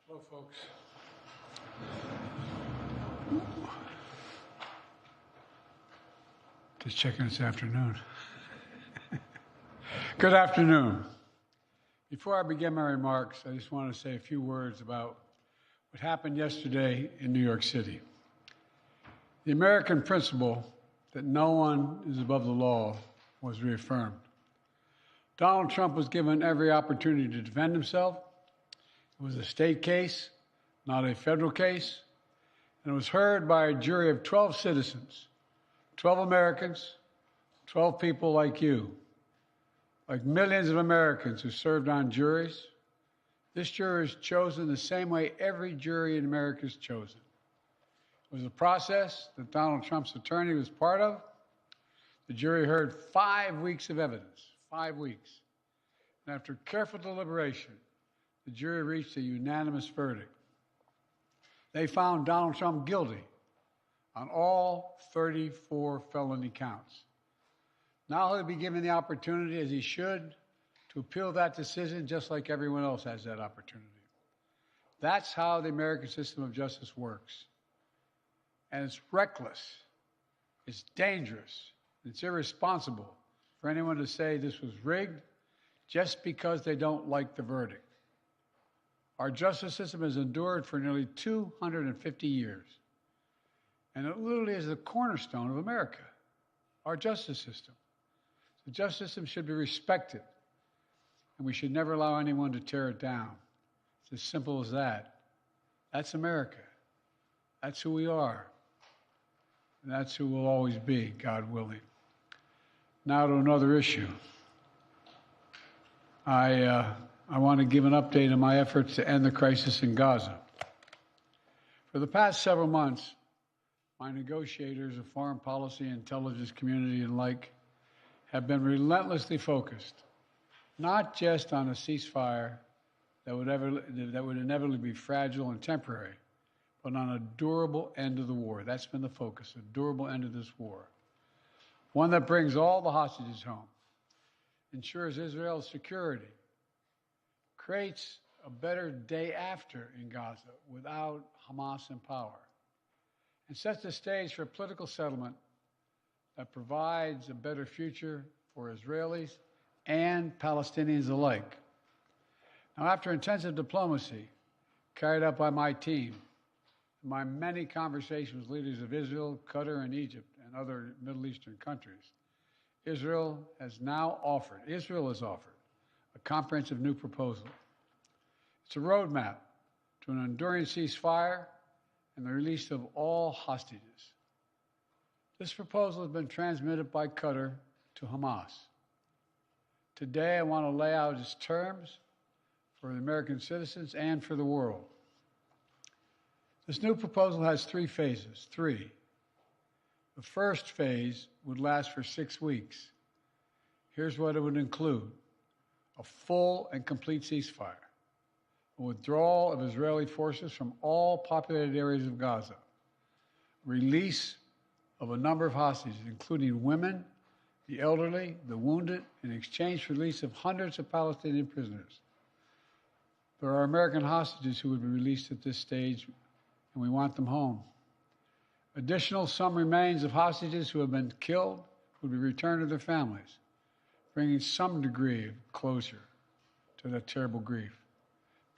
Hello, folks. Just checking this afternoon. Good afternoon. Before I begin my remarks, I just want to say a few words about what happened yesterday in New York City. The American principle that no one is above the law was reaffirmed. Donald Trump was given every opportunity to defend himself. It was a state case, not a federal case, and it was heard by a jury of 12 citizens, 12 Americans, 12 people like you, like millions of Americans who served on juries. This jury is chosen the same way every jury in America is chosen. It was a process that Donald Trump's attorney was part of. The jury heard 5 weeks of evidence, 5 weeks. And after careful deliberation, the jury reached a unanimous verdict. They found Donald Trump guilty on all 34 felony counts. Now he'll be given the opportunity, as he should, to appeal that decision just like everyone else has that opportunity. That's how the American system of justice works. And it's reckless, it's dangerous, it's irresponsible for anyone to say this was rigged just because they don't like the verdict. Our justice system has endured for nearly 250 years, and it literally is the cornerstone of America, our justice system. The justice system should be respected, and we should never allow anyone to tear it down. It's as simple as that. That's America. That's who we are, and that's who we'll always be, God willing. Now to another issue. I want to give an update on my efforts to end the crisis in Gaza. For the past several months, my negotiators of foreign policy, intelligence community, and like have been relentlessly focused, not just on a ceasefire that would inevitably be fragile and temporary, but on a durable end of the war. That's been the focus, a durable end of this war. One that brings all the hostages home, ensures Israel's security, creates a better day after in Gaza without Hamas in power, and sets the stage for a political settlement that provides a better future for Israelis and Palestinians alike. Now, after intensive diplomacy carried out by my team, and my many conversations with leaders of Israel, Qatar, and Egypt, and other Middle Eastern countries, Israel has offered a comprehensive new proposal. It's a roadmap to an enduring ceasefire and the release of all hostages. This proposal has been transmitted by Qatar to Hamas. Today, I want to lay out its terms for the American citizens and for the world. This new proposal has 3 phases. The first phase would last for 6 weeks. Here's what it would include: a full and complete ceasefire, a withdrawal of Israeli forces from all populated areas of Gaza, release of a number of hostages, including women, the elderly, the wounded, in exchange for release of hundreds of Palestinian prisoners. There are American hostages who would be released at this stage, and we want them home. Additional, some remains of hostages who have been killed would be returned to their families, bringing some degree of closure to that terrible grief.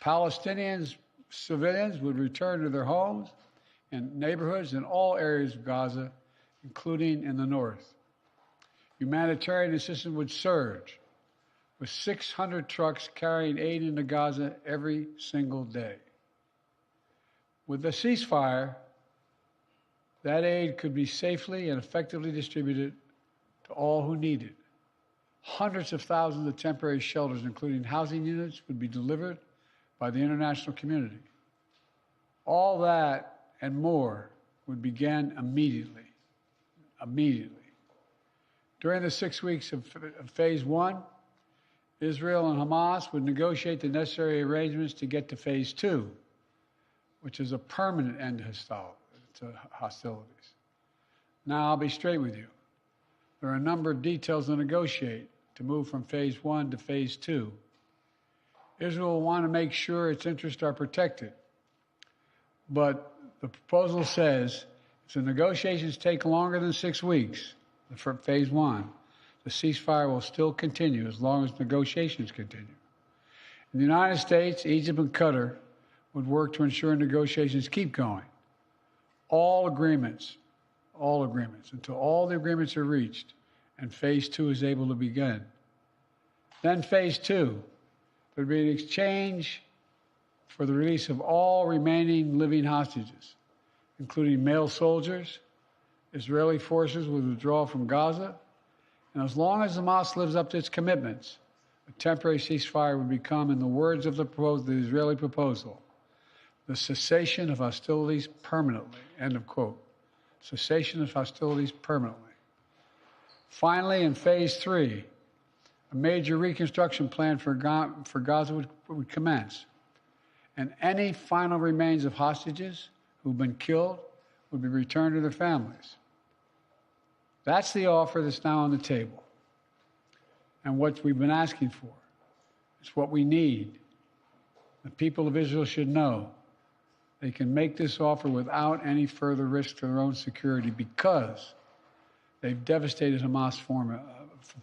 Palestinians, civilians, would return to their homes and neighborhoods in all areas of Gaza, including in the north. Humanitarian assistance would surge, with 600 trucks carrying aid into Gaza every single day. With the ceasefire, that aid could be safely and effectively distributed to all who need it. Hundreds of thousands of temporary shelters, including housing units, would be delivered by the international community. All that and more would begin immediately. During the 6 weeks of phase 1, Israel and Hamas would negotiate the necessary arrangements to get to phase 2, which is a permanent end to hostilities. Now, I'll be straight with you. There are a number of details to negotiate to move from phase 1 to phase 2. Israel will want to make sure its interests are protected. But the proposal says if the negotiations take longer than 6 weeks, for phase one, the ceasefire will still continue as long as negotiations continue. In the United States, Egypt, and Qatar would work to ensure negotiations keep going. All agreements, until all the agreements are reached and phase two is able to begin. Then phase two, there would be an exchange for the release of all remaining living hostages, including male soldiers. Israeli forces would withdraw from Gaza, and as long as Hamas lives up to its commitments, a temporary ceasefire would become, in the words of the Israeli proposal, the cessation of hostilities permanently, end of quote. Cessation of hostilities permanently. Finally, in phase three, a major reconstruction plan for Gaza would commence, and any final remains of hostages who've been killed would be returned to their families. That's the offer that's now on the table, and what we've been asking for. It's what we need. The people of Israel should know they can make this offer without any further risk to their own security because they've devastated Hamas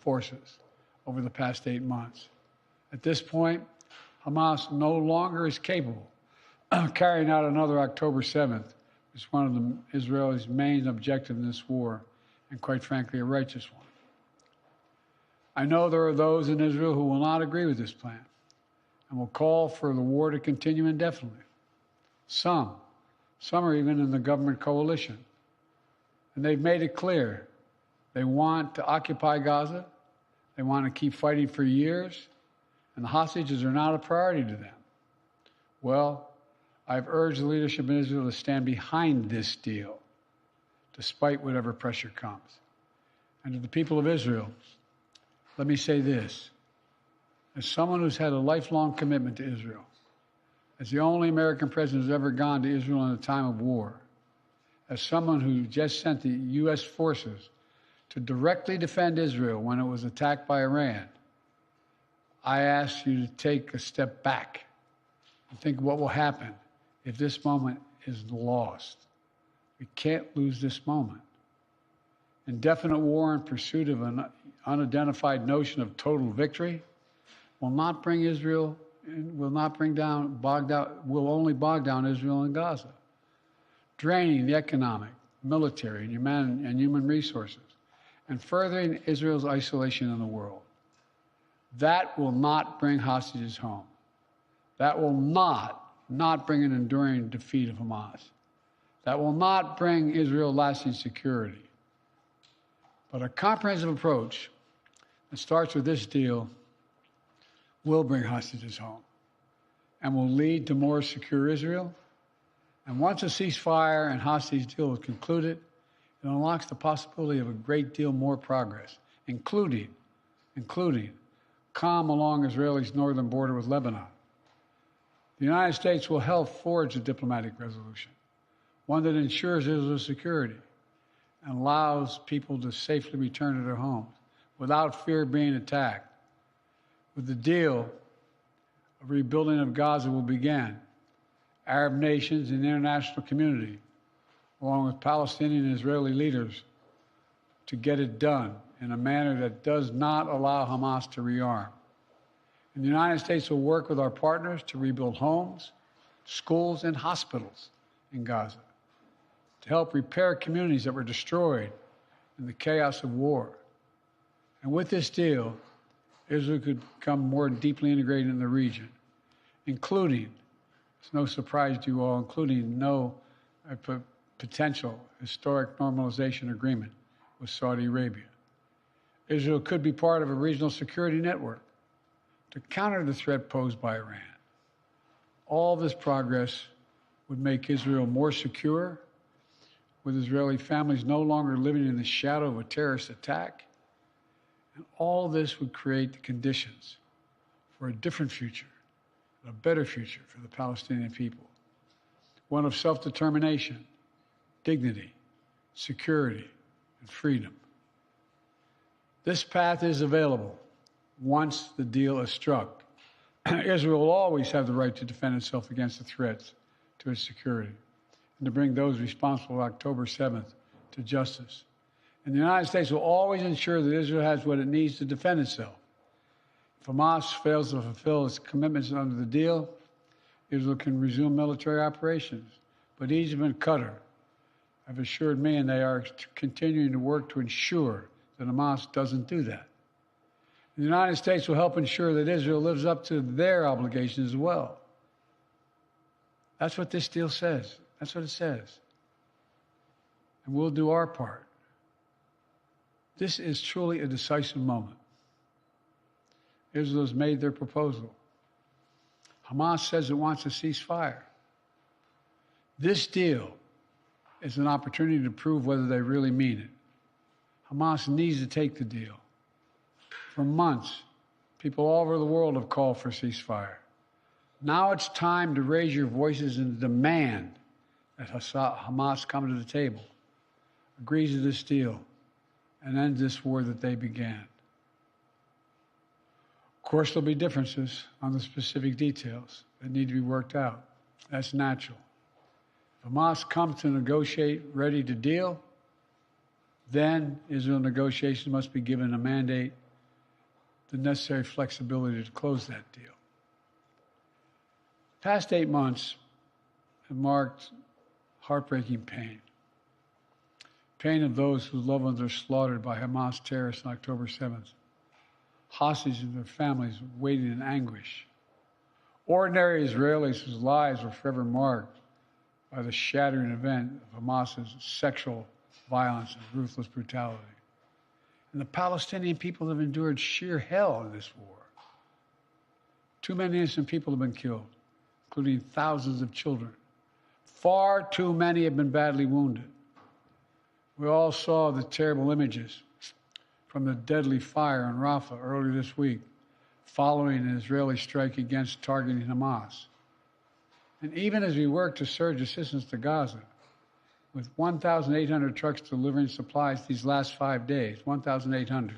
forces over the past 8 months. At this point, Hamas no longer is capable of carrying out another October 7th, which is one of Israel's main objectives in this war, and quite frankly, a righteous one. I know there are those in Israel who will not agree with this plan and will call for the war to continue indefinitely. Some are even in the government coalition. And they've made it clear they want to occupy Gaza, they want to keep fighting for years, and the hostages are not a priority to them. Well, I've urged the leadership in Israel to stand behind this deal, despite whatever pressure comes. And to the people of Israel, let me say this. As someone who's had a lifelong commitment to Israel, as the only American president who's ever gone to Israel in a time of war, as someone who just sent the U.S. forces to directly defend Israel when it was attacked by Iran, I ask you to take a step back and think what will happen if this moment is lost. We can't lose this moment. Indefinite war in pursuit of an unidentified notion of total victory will not bring Israel, will only bog down Israel and Gaza, draining the economic, military, and human resources, and furthering Israel's isolation in the world. That will not bring hostages home. That will not bring an enduring defeat of Hamas. That will not bring Israel lasting security. But a comprehensive approach that starts with this deal will bring hostages home and will lead to more secure Israel. And once a ceasefire and hostage deal is concluded, it unlocks the possibility of a great deal more progress, including calm along Israel's northern border with Lebanon. The United States will help forge a diplomatic resolution, one that ensures Israel's security and allows people to safely return to their homes without fear of being attacked. With the deal, a rebuilding of Gaza will begin. Arab nations and the international community, along with Palestinian and Israeli leaders, to get it done in a manner that does not allow Hamas to rearm. And the United States will work with our partners to rebuild homes, schools, and hospitals in Gaza, to help repair communities that were destroyed in the chaos of war. And with this deal, Israel could become more deeply integrated in the region, including, it's no surprise to you all, including potential historic normalization agreement with Saudi Arabia. Israel could be part of a regional security network to counter the threat posed by Iran. All this progress would make Israel more secure, with Israeli families no longer living in the shadow of a terrorist attack. And all this would create the conditions for a different future, a better future for the Palestinian people, one of self-determination, dignity, security, and freedom. This path is available once the deal is struck, Israel will always have the right to defend itself against the threats to its security and to bring those responsible for October 7th to justice. And the United States will always ensure that Israel has what it needs to defend itself. If Hamas fails to fulfill its commitments under the deal, Israel can resume military operations. But Egypt and Qatar have assured me, and they are continuing to work to ensure that Hamas doesn't do that. The United States will help ensure that Israel lives up to their obligations as well. That's what this deal says. That's what it says. And we'll do our part. This is truly a decisive moment. Israel has made their proposal. Hamas says it wants a ceasefire. This deal is an opportunity to prove whether they really mean it. Hamas needs to take the deal. For months, people all over the world have called for a ceasefire. Now it's time to raise your voices and demand that Hamas come to the table, agrees to this deal, and end this war that they began. Of course, there'll be differences on the specific details that need to be worked out. That's natural. If Hamas comes to negotiate, ready to deal, then Israel negotiations must be given a mandate, the necessary flexibility to close that deal. The past 8 months have marked heartbreaking pain. Pain of those whose loved ones are slaughtered by Hamas terrorists on October 7th. Hostages and their families waiting in anguish. Ordinary Israelis whose lives were forever marked by the shattering event of Hamas's sexual violence and ruthless brutality. And the Palestinian people have endured sheer hell in this war. Too many innocent people have been killed, including thousands of children. Far too many have been badly wounded. We all saw the terrible images from the deadly fire in Rafah earlier this week, following an Israeli strike against targeting Hamas. And even as we work to surge assistance to Gaza, with 1,800 trucks delivering supplies these last 5 days, 1,800,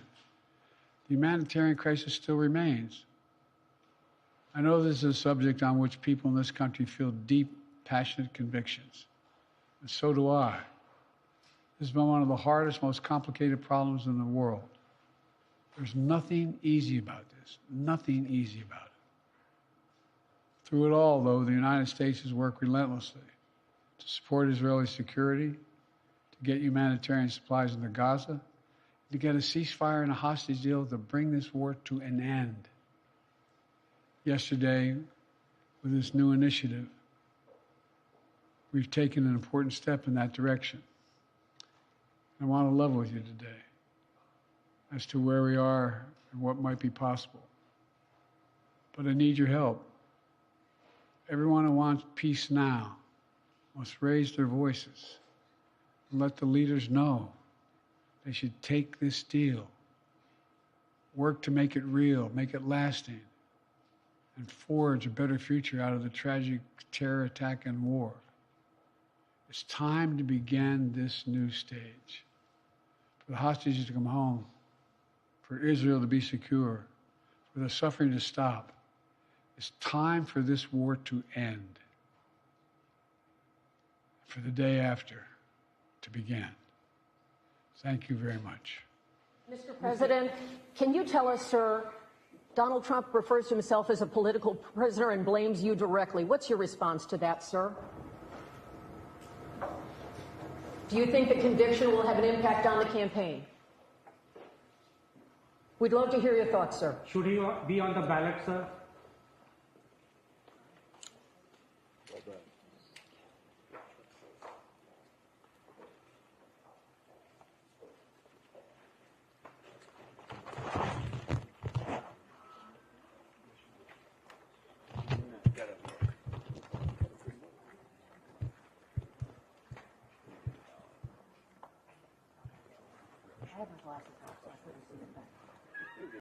the humanitarian crisis still remains. I know this is a subject on which people in this country feel deep, passionate convictions, and so do I. This has been one of the hardest, most complicated problems in the world. There's nothing easy about this, nothing easy about it. Through it all, though, the United States has worked relentlessly to support Israeli security, to get humanitarian supplies into Gaza, to get a ceasefire and a hostage deal to bring this war to an end. Yesterday, with this new initiative, we've taken an important step in that direction. I want to level with you today as to where we are and what might be possible. But I need your help. Everyone who wants peace now must raise their voices and let the leaders know they should take this deal, work to make it real, make it lasting, and forge a better future out of the tragic terror attack and war. It's time to begin this new stage. For the hostages to come home, for Israel to be secure, for the suffering to stop. It's time for this war to end, for the day after to begin. Thank you very much. Mr. President, can you tell us, sir, Donald Trump refers to himself as a political prisoner and blames you directly. What's your response to that, sir? Do you think the conviction will have an impact on the campaign? We'd love to hear your thoughts, sir. Should he be on the ballot, sir? I have my glasses on, so I couldn't see them back.